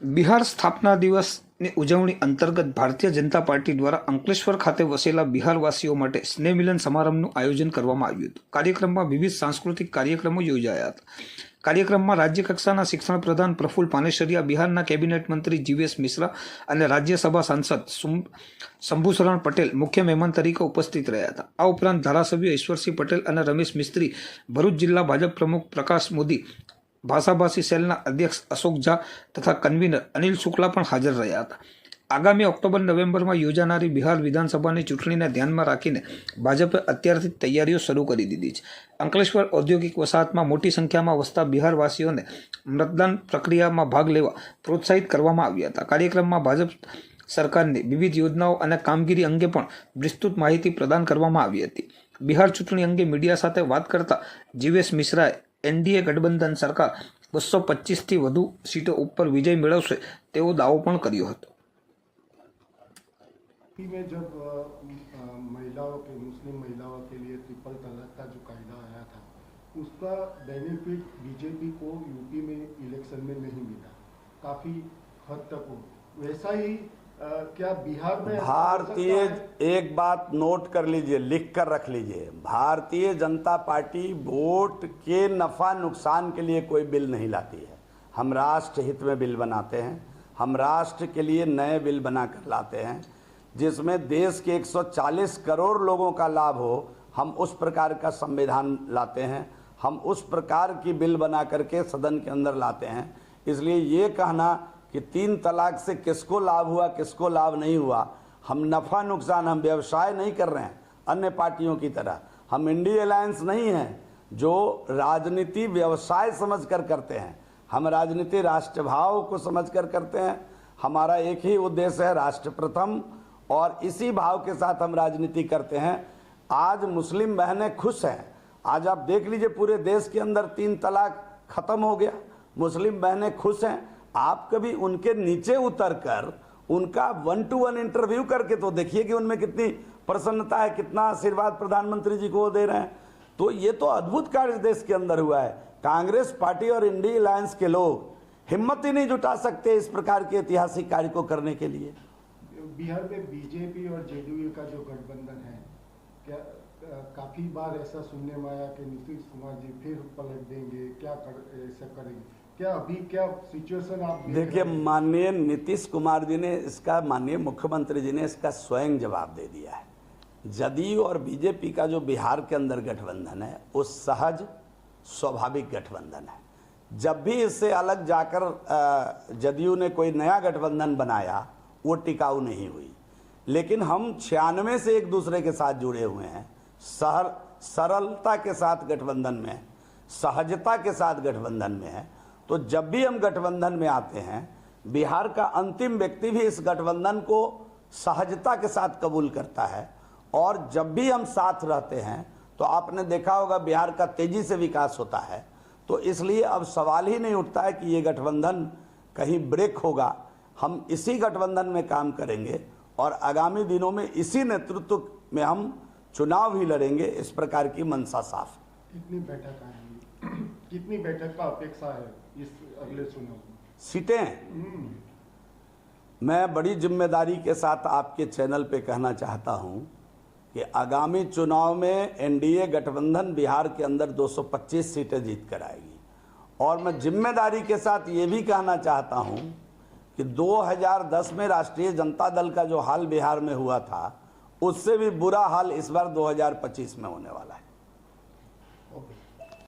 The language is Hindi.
બિહાર સ્થાપના દિવસની ઉજવણી અંતર્ગત ભારતીય જનતા પાર્ટી દ્વારા અંકલેશ્વર ખાતે વસેલા બિહારવાસીઓ માટે સ્નેહ મિલન સમારંભનું આયોજન કરવામાં આવ્યું હતું। કાર્યક્રમમાં વિવિધ સાંસ્કૃતિક કાર્યક્રમો યોજાયા હતા। કાર્યક્રમમાં રાજ્ય કક્ષાના શિક્ષણ પ્રધાન પ્રફુલ્લ પાનેસરિયા, બિહારના કેબિનેટ મંત્રી જીવેશ મિશ્રા અને રાજ્યસભા સાંસદ શંભુશરણ પટેલ મુખ્ય મહેમાન તરીકે ઉપસ્થિત રહ્યા હતા। આ ઉપરાંત ધારાસભ્યો ઈશ્વરસિંહ પટેલ અને રમેશ મિસ્ત્રી, ભરૂચ જિલ્લા ભાજપ પ્રમુખ પ્રકાશ મોદી, ભાષાભાષી સેલના અધ્યક્ષ અશોક ઝા તથા કન્વીનર અનિલ શુક્લા પણ હાજર રહ્યા હતા। આગામી ઓક્ટોબર-નવેમ્બરમાં યોજાનારી બિહાર વિધાનસભાની ચૂંટણીને ધ્યાનમાં રાખીને ભાજપે અત્યારથી તૈયારીઓ શરૂ કરી દીધી છે। અંકલેશ્વર ઔદ્યોગિક વસાહતમાં મોટી સંખ્યામાં વસતા બિહારવાસીઓને મતદાન પ્રક્રિયામાં ભાગ લેવા પ્રોત્સાહિત કરવામાં આવ્યા હતા। કાર્યક્રમમાં ભાજપ સરકારની વિવિધ યોજનાઓ અને કામગીરી અંગે પણ વિસ્તૃત માહિતી પ્રદાન કરવામાં આવી હતી। બિહાર ચૂંટણી અંગે મીડિયા સાથે વાત કરતા જીવેશ મિશ્રાએ एनडीए गठबंधन सरकार 225 થી વધુ સીટો ઉપર વિજય મેળવશે તેવો દાવો પણ કર્યો હતો। में जब महिलाओं के मुस्लिम महिलाओं के लिए ट्रिपल तलाक का जो कायदा आया था, उसका बेनिफिट बीजेपी को यूपी में इलेक्शन में नहीं मिला, काफ़ी हद तक हो। वैसा ही क्या बिहार में भारतीय, एक बात नोट कर लीजिए, लिख कर रख लीजिए, भारतीय जनता पार्टी वोट के नफा नुकसान के लिए कोई बिल नहीं लाती है। हम राष्ट्र हित में बिल बनाते हैं, हम राष्ट्र के लिए नए बिल बनाकर लाते हैं जिसमें देश के 140 करोड़ लोगों का लाभ हो। हम उस प्रकार का संविधान लाते हैं, हम उस प्रकार की बिल बना करके सदन के अंदर लाते हैं। इसलिए ये कहना कि 3 तलाक से किसको लाभ हुआ किसको लाभ नहीं हुआ, हम नफ़ा नुकसान, हम व्यवसाय नहीं कर रहे हैं अन्य पार्टियों की तरह। हम इंडिया अलायंस नहीं हैं जो राजनीति व्यवसाय समझकर करते हैं। हम राजनीति राष्ट्रभाव को समझकर करते हैं। हमारा एक ही उद्देश्य है, राष्ट्र प्रथम, और इसी भाव के साथ हम राजनीति करते हैं। आज मुस्लिम बहनें खुश हैं। आज आप देख लीजिए पूरे देश के अंदर 3 तलाक खत्म हो गया, मुस्लिम बहनें खुश हैं। आप कभी उनके नीचे उतरकर उनका 1-to-1 इंटरव्यू करके तो देखिए कि उनमें कितनी प्रसन्नता है, कितना आशीर्वाद प्रधानमंत्री जी को दे रहे हैं। तो ये तो अद्भुत कार्य देश के अंदर हुआ है। कांग्रेस पार्टी और इंडिया अलायंस के लोग हिम्मत ही नहीं जुटा सकते इस प्रकार के ऐतिहासिक कार्य को करने के लिए। बिहार में बीजेपी और जेडीयू का जो गठबंधन है, क्या काफी बार ऐसा सुनने में आया कि नीतीश कुमार जी फिर पलट देंगे, ऐसा करेंगे, क्या अभी क्या सिचुएशन आप देखिए, माननीय नीतीश कुमार जी ने इसका, माननीय मुख्यमंत्री जी ने इसका स्वयं जवाब दे दिया है। जदयू और बीजेपी का जो बिहार के अंदर गठबंधन है वो सहज स्वाभाविक गठबंधन है। जब भी इससे अलग जाकर जदयू ने कोई नया गठबंधन बनाया वो टिकाऊ नहीं हुई। लेकिन हम 96 से एक दूसरे के साथ जुड़े हुए हैं, सरलता के साथ गठबंधन में, सहजता के साथ गठबंधन में है। तो जब भी हम गठबंधन में आते हैं, बिहार का अंतिम व्यक्ति भी इस गठबंधन को सहजता के साथ कबूल करता है। और जब भी हम साथ रहते हैं तो आपने देखा होगा बिहार का तेजी से विकास होता है। तो इसलिए अब सवाल ही नहीं उठता है कि ये गठबंधन कहीं ब्रेक होगा। हम इसी गठबंधन में काम करेंगे और आगामी दिनों में इसी नेतृत्व में हम चुनाव भी लड़ेंगे। इस प्रकार की मंशा साफ। कितनी बैठक आएंगी, कितनी बैठक का अपेक्षा है इस अगले चुनाव में? सीटें मैं बड़ी जिम्मेदारी के साथ आपके चैनल पे कहना चाहता हूं कि आगामी चुनाव में एनडीए गठबंधन बिहार के अंदर 225 सीटें जीत कर आएगी। और मैं जिम्मेदारी के साथ ये भी कहना चाहता हूं कि 2010 में राष्ट्रीय जनता दल का जो हाल बिहार में हुआ था उससे भी बुरा हाल इस बार 2025 में होने वाला है।